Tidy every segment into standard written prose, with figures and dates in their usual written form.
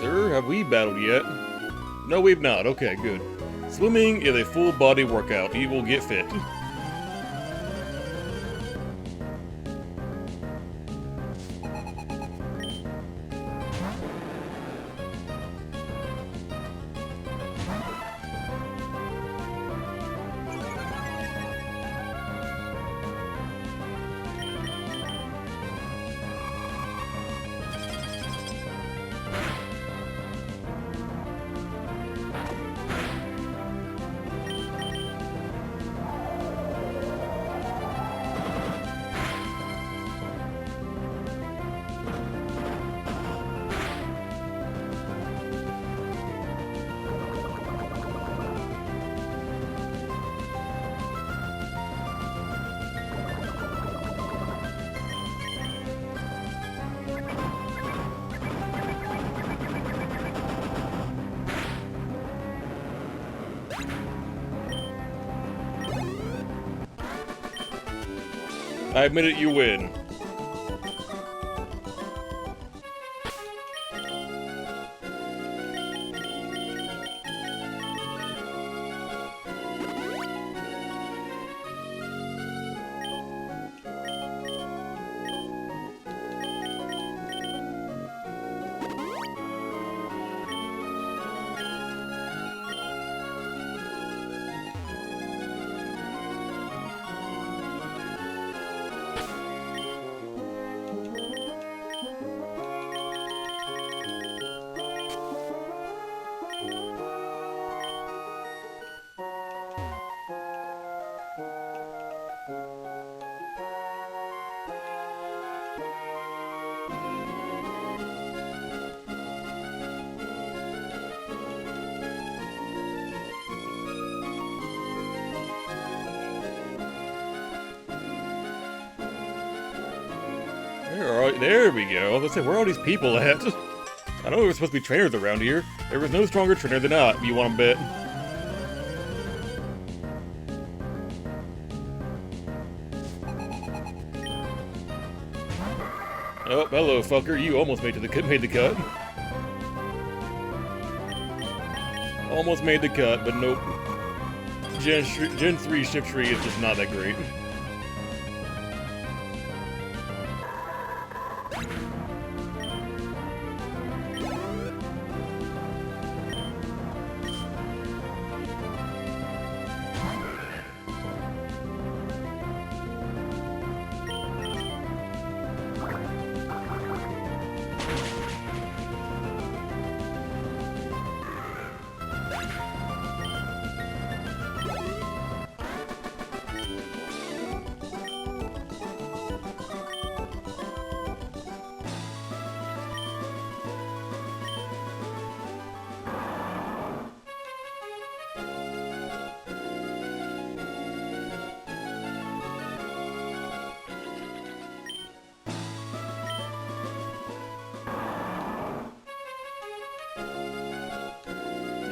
Sir, have we battled yet? No, we've not. Okay, good. Swimming is a full body workout. You will get fit. I admit it, you win. There we go. Let's say, where are all these people at? I know there were supposed to be trainers around here. There was no stronger trainer than I. You want to bet? Oh, hello, fucker. You almost made the cut. Almost made the cut, but nope. Gen 3 shift tree is just not that great.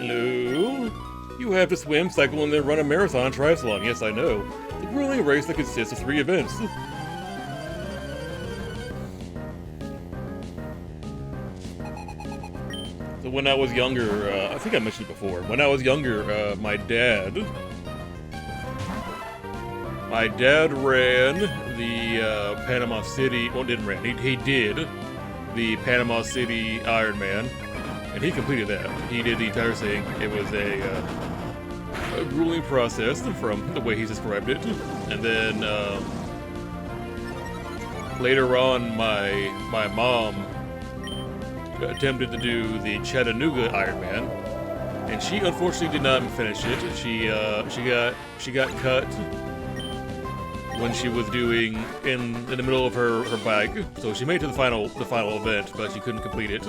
Hello? You have to swim, cycle, and then run a marathon triathlon. Yes, I know. The grueling race that consists of 3 events. So when I was younger, I think I mentioned it before, when I was younger, my dad ran the Panama City, well, didn't ran, he did the Panama City Ironman. And he completed that. He did the entire thing. It was a grueling process from the way he described it. And then later on, my mom attempted to do the Chattanooga Ironman, and she unfortunately did not finish it. She got cut when she was doing in the middle of her bike. So she made it to the final event, but she couldn't complete it.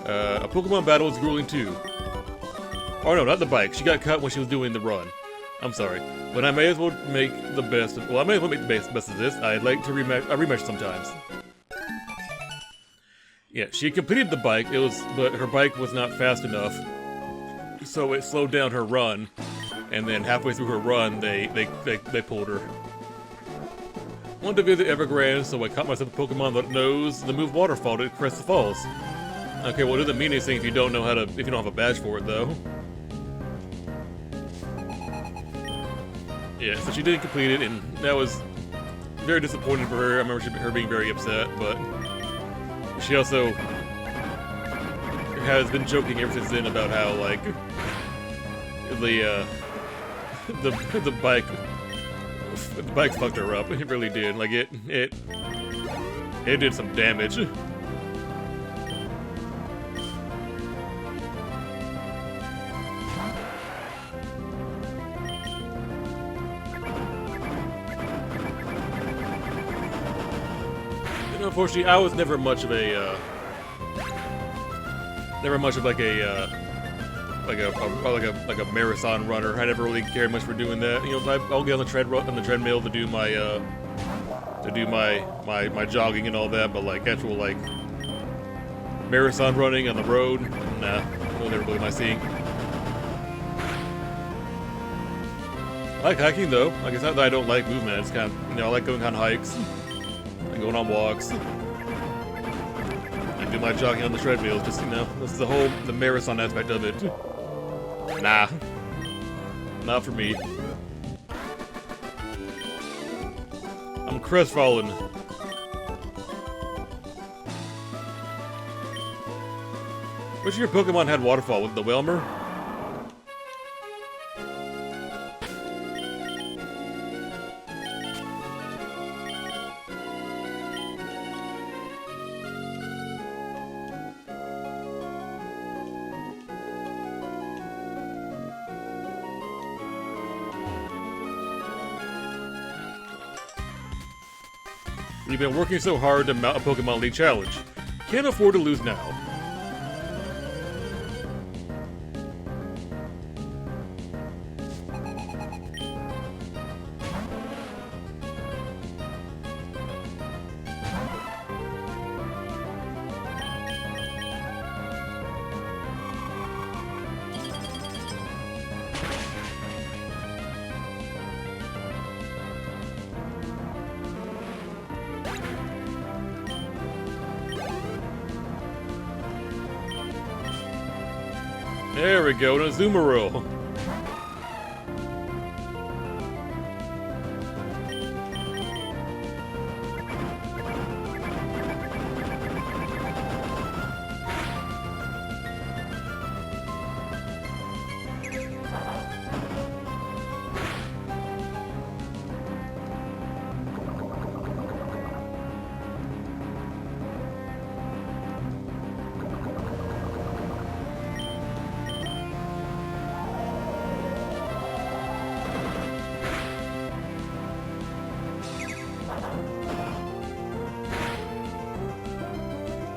A Pokemon battle is grueling too. Oh no, not the bike. She got cut when she was doing the run. I'm sorry. But I may as well make the best of, well, I may as well make the best of this. I'd like to rematch sometimes. Yeah, she completed the bike, but her bike was not fast enough. So it slowed down her run. And then halfway through her run, they pulled her. Want to visit Evergrande, so I caught myself a Pokemon that knows the move Waterfall to crest the falls. Okay, well, it doesn't mean anything if you don't know how to, if you don't have a badge for it, though. Yeah, so she didn't complete it, and that was very disappointing for her. I remember her being very upset, but she also has been joking ever since then about how, like, the bike fucked her up. It really did. Like, it did some damage. Unfortunately, I was never much of a, like a marathon runner. I never really cared much for doing that. You know, I'll get on the treadmill to do my jogging and all that. But like actual like marathon running on the road, nah, that was never really my thing. I like hiking though. Like it's not that I don't like movement. It's kind of, you know, I like going on hikes. Going on walks, and do my jogging on the treadmill. Just, you know, that's the marathon aspect of it. Nah, not for me. I'm crestfallen. Which of your Pokemon had waterfall? With the Whelmer? We've been working so hard to mount a Pokemon League challenge. Can't afford to lose now. There we go, an Azumarill.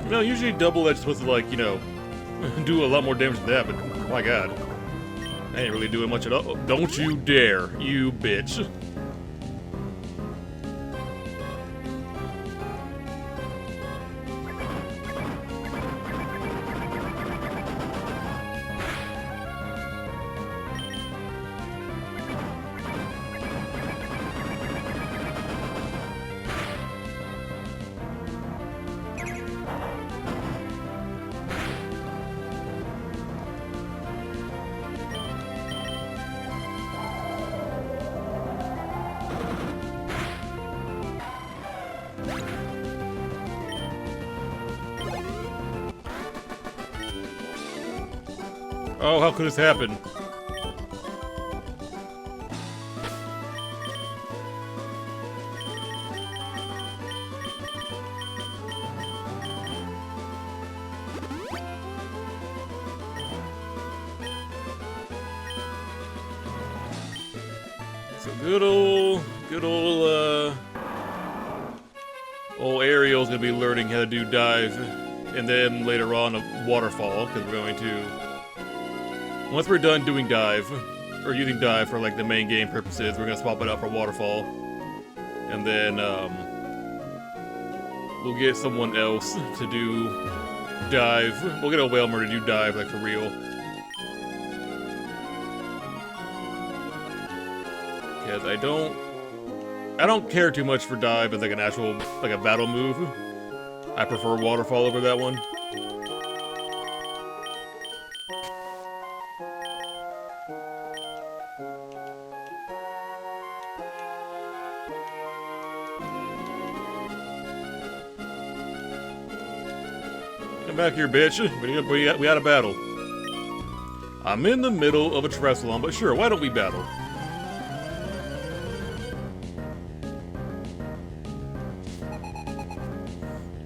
No, usually double edge is supposed to, like, you know, do a lot more damage than that, but my god. I ain't really doing much at all. Don't you dare, you bitch. Oh, how could this happen? So good old Ariel's gonna be learning how to do dive, and then later on a waterfall, because we're going to. Once we're done doing dive, or using dive for like the main game purposes, we're gonna swap it out for waterfall. And then we'll get someone else to do dive. We'll get a Whelmer to do dive, like for real. Because I don't care too much for dive as like an actual, like a battle move. I prefer waterfall over that one. Come back here, bitch. We had a battle. I'm in the middle of a triathlon, but sure, why don't we battle?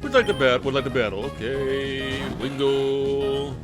Would like to battle. Okay, Wingle.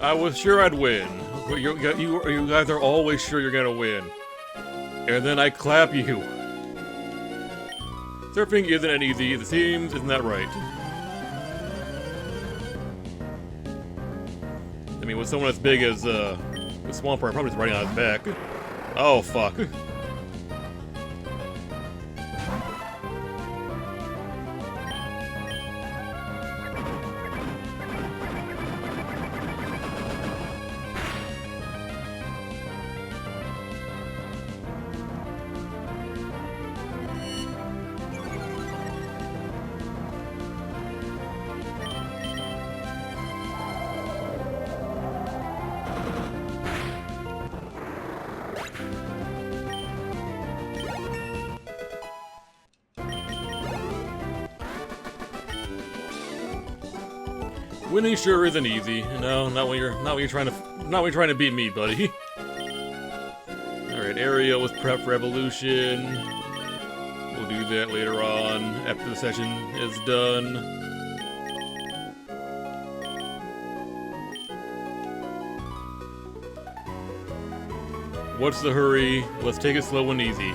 I was sure I'd win. You guys are always sure you're gonna win. And then I clap you. Surfing isn't easy, it seems, isn't that right? I mean, with someone as big as, the Swampert, probably just riding on his back. Oh, fuck. Winning sure isn't easy. No, not when you're trying to beat me, buddy. Alright, area was prep for evolution. We'll do that later on, after the session is done. What's the hurry? Let's take it slow and easy.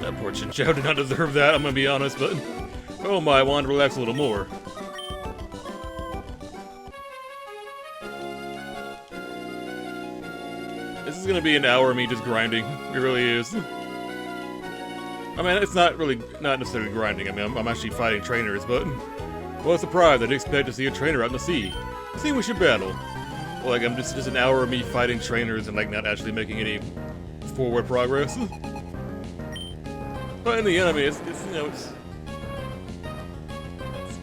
That poor Chinchou did not deserve that, I'm gonna be honest, but... Oh my, I wanted to relax a little more. This is gonna be an hour of me just grinding. It really is. I mean, it's not necessarily grinding. I mean, I'm actually fighting trainers, but... What a surprise, I didn't expect to see a trainer out in the sea. I think we should battle. Well, like, I'm just an hour of me fighting trainers and, like, not actually making any forward progress. But in the end, I mean, it's you know, it's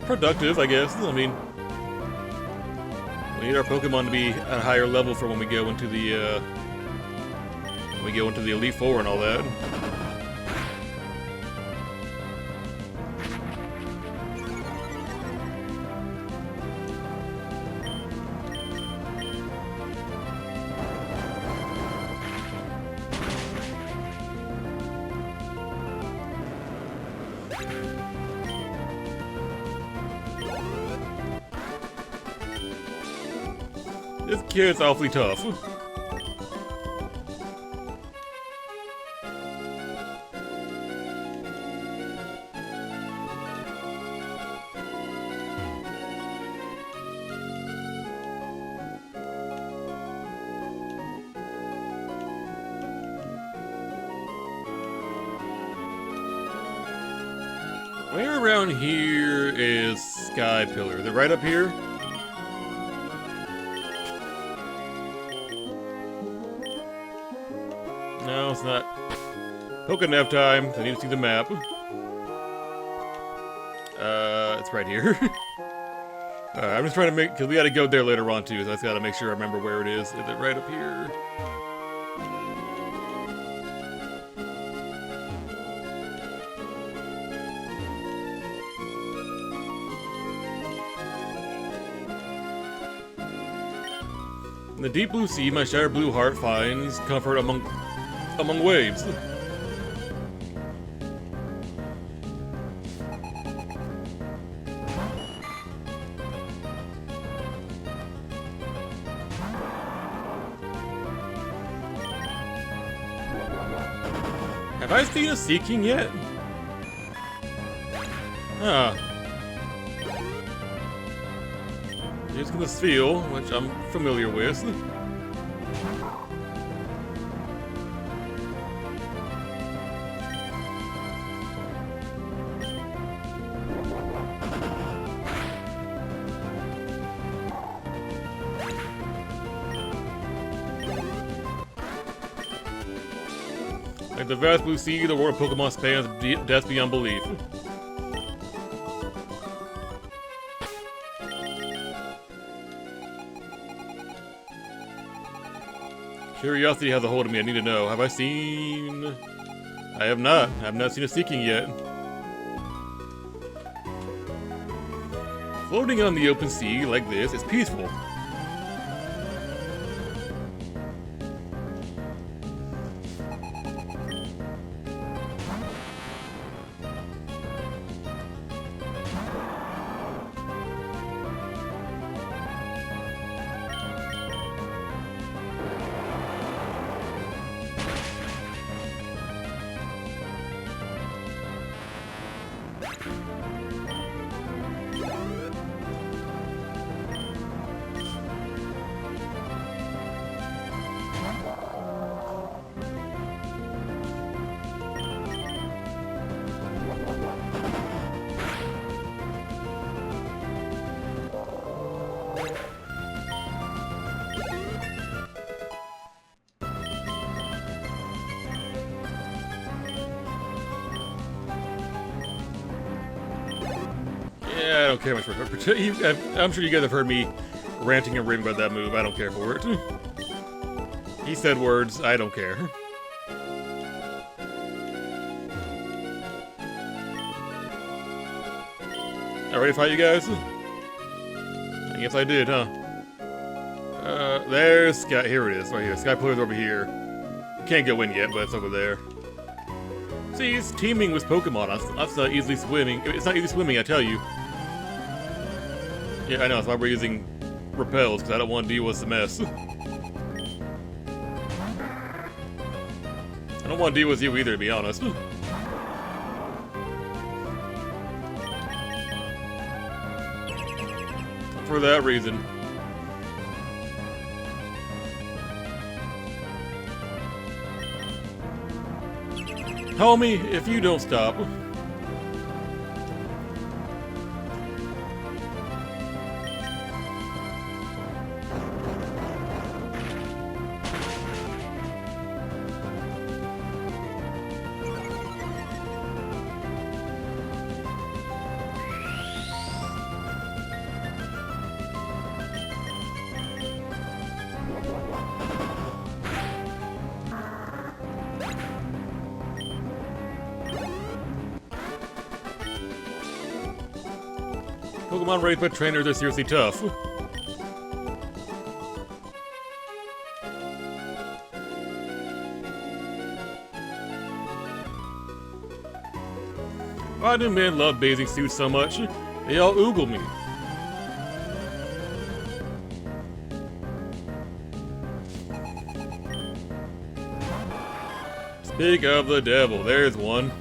productive, I guess. I mean, we need our Pokemon to be at a higher level for when we go into the Elite Four and all that. This kid's awfully tough. Where around here is Sky Pillar? Is it right up here? No, it's not. Pokénap time. I need to see the map. It's right here. I'm just trying to make, because we gotta go there later on too, so I just gotta make sure I remember where it is. Is it right up here? In the deep blue sea, my shattered blue heart finds comfort among among waves. Have I seen a Sea King yet? Huh. Using the Sphere, which I'm familiar with. Like the vast blue sea, the world of Pokemon spans depths beyond belief. Curiosity has a hold of me. I need to know. Have I seen... I have not. I have not seen a Sea King yet. Floating on the open sea like this is peaceful. Yeah, I don't care much for it. I'm sure you guys have heard me ranting and raving about that move. I don't care for it. He said words. I don't care. All ready to fight, you guys? I guess I did, huh? There's Sky. Here it is, right here. Sky Player's over here. Can't go in yet, but it's over there. See, it's teaming with Pokemon. That's not easily swimming. It's not easy swimming, I tell you. Yeah, I know. That's why we're using repels, because I don't want to deal with the mess. I don't want to deal with you either, to be honest. For that reason. Homie, if you don't stop. Pokemon raised by trainers are seriously tough. Why do men love bathing suits so much? They all oogle me. Speak of the devil, there's one.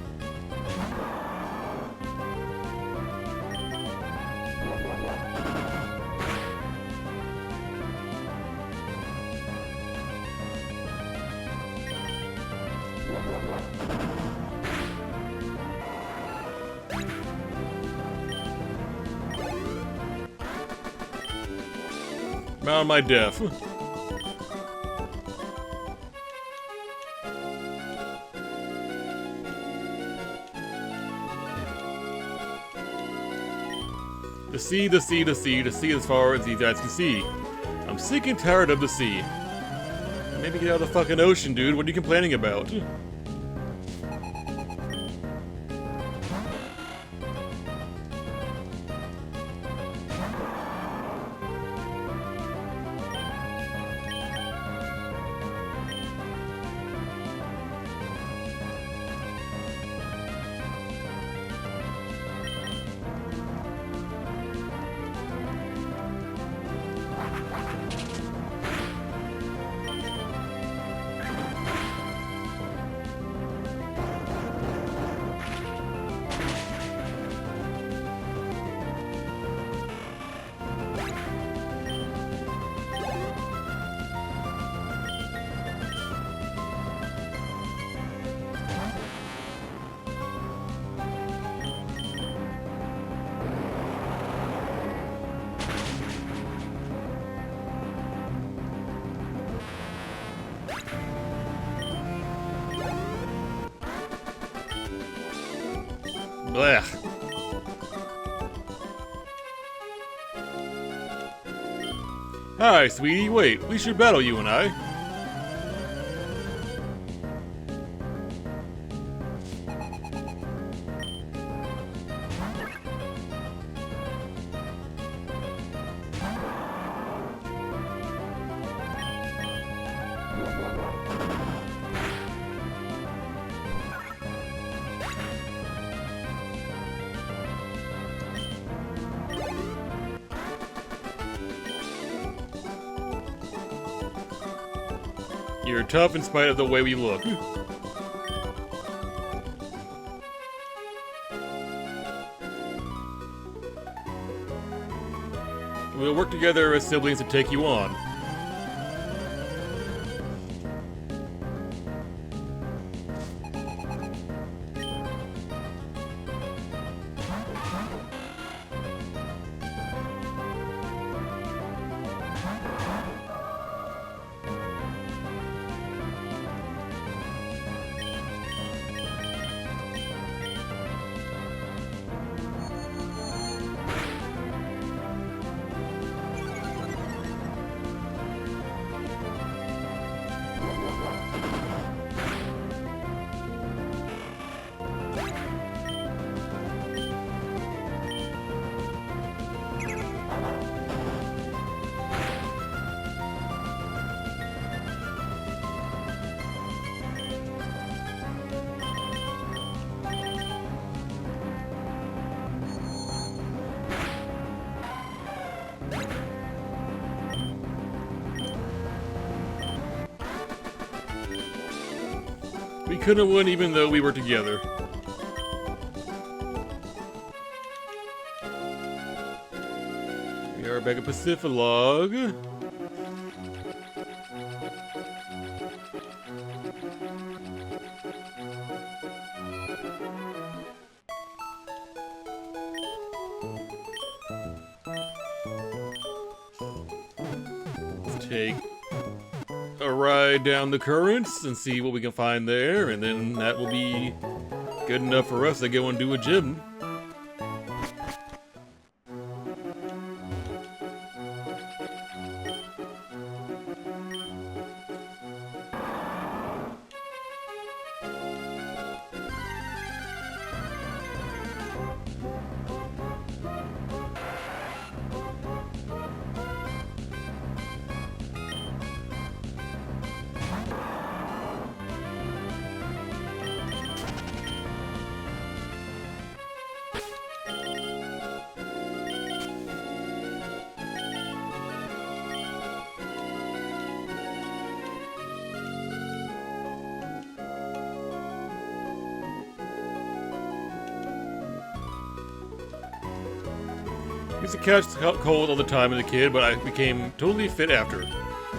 Mound my death. The sea, the sea, the sea, the sea as far as these guys can see. I'm sick and tired of the sea. Maybe get out of the fucking ocean, dude. What are you complaining about? Blech. Hi, sweetie. Wait, we should battle, you and I. You're tough in spite of the way we look. We'll work together as siblings to take you on. We couldn't win even though we were together. We are back at Pacificlog. Let's take a ride down the currents and see what we can find there, and then that will be good enough for us to go and do a gym. I used to catch cold all the time as a kid, but I became totally fit after.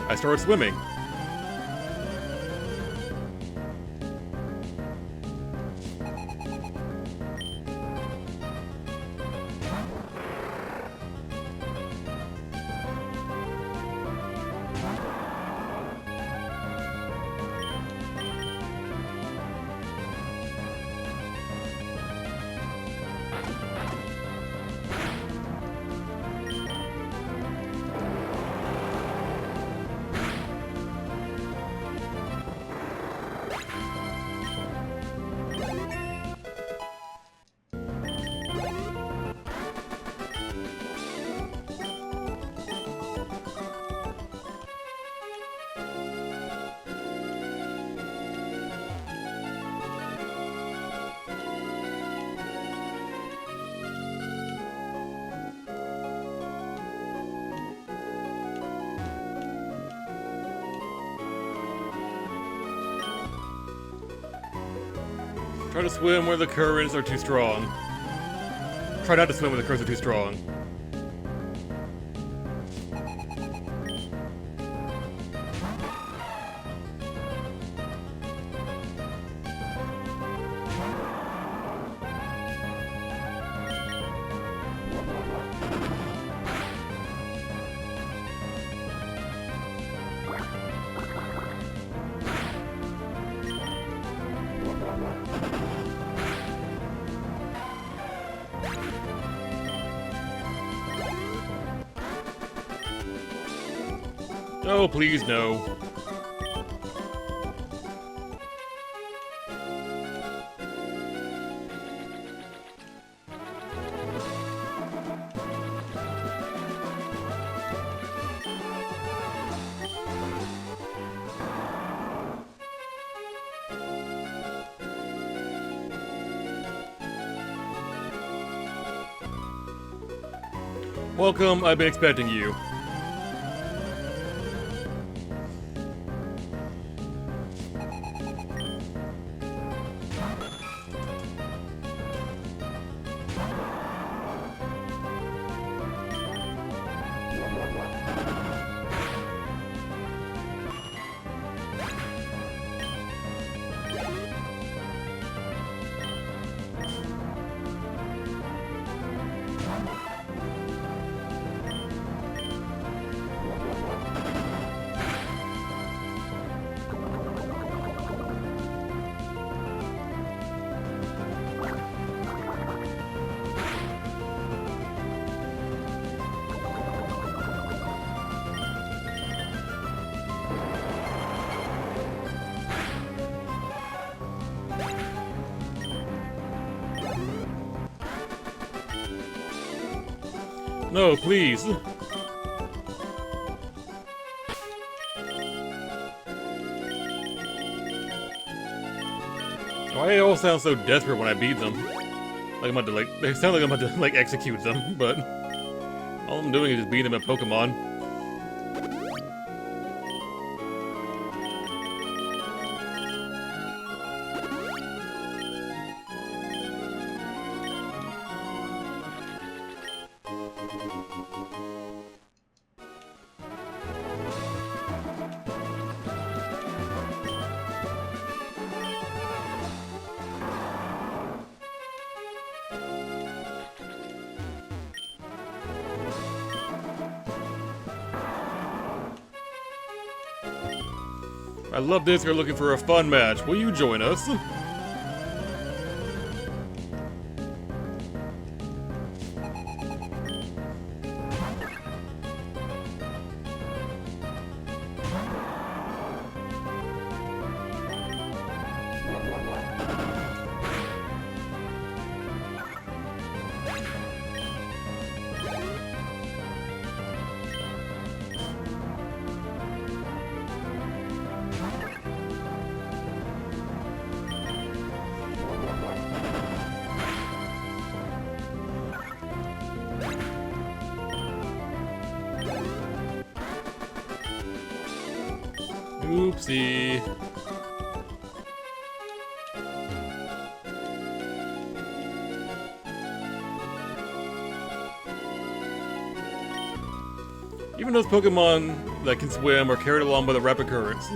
I started swimming. Try to swim where the currents are too strong. Try not to swim where the currents are too strong. Oh, please, no. Welcome, I've been expecting you. No, please. Why they all sound so desperate when I beat them? Like I'm about to they sound like I'm about to execute them, but all I'm doing is just beating them at Pokemon. I love this, you're looking for a fun match. Will you join us? Oopsie. Even those Pokemon that can swim are carried along by the rapid currents.